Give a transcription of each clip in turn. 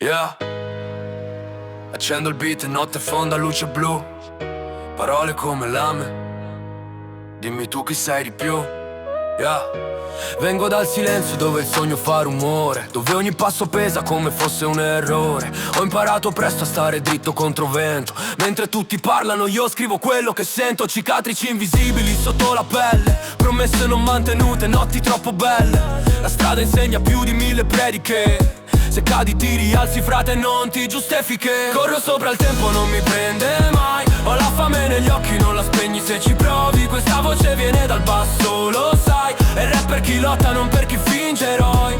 Yeah. Accendo il beat, notte fonda, luce blu. Parole come lame. Dimmi tu chi sei di più. Yeah. Vengo dal silenzio dove il sogno fa rumore, dove ogni passo pesa come fosse un errore. Ho imparato presto a stare dritto contro vento. Mentre tutti parlano io scrivo quello che sento. Cicatrici invisibili sotto la pelle, promesse non mantenute, notti troppo belle. La strada insegna più di 1000 prediche. Se cadi ti rialzi frate, non ti giustifichi. Corro sopra il tempo, non mi prende mai. Ho la fame negli occhi, non la spegni se ci provi. Questa voce viene dal basso, lo sai. E rap per chi lotta, non per chi finge eroi.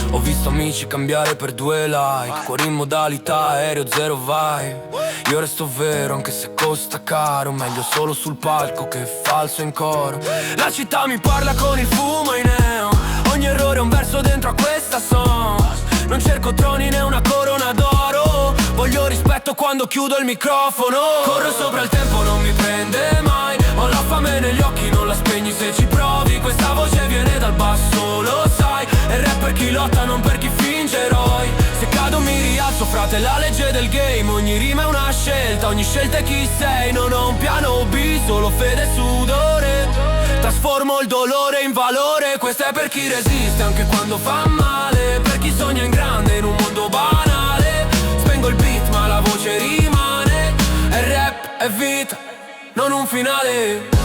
Ho visto amici cambiare per 2 like. Cuore in modalità aereo, zero vibe. Io resto vero anche se costa caro. Meglio solo sul palco che falso in coro. La città mi parla con il fumo in neon. Ogni errore è un verso dentro a questa song. Non cerco troni né una corona d'oro. Voglio rispetto quando chiudo il microfono. Corro sopra il tempo, non mi prende mai. Ho la fame negli occhi, non la spegni se ci provi. Questa voce viene dal basso, lo sai. E rap per chi lotta, non per chi finge eroi. Se cado mi rialzo, frate, la legge del game. Ogni rima è una scelta, ogni scelta è chi sei. Non ho un piano B, solo fede e sudore. Trasformo il dolore in valore. Questo è per chi resiste anche quando fa male. Per chi sogna in grande in un mondo banale. Spengo il beat ma la voce rimane. E rap è vita, non un finale.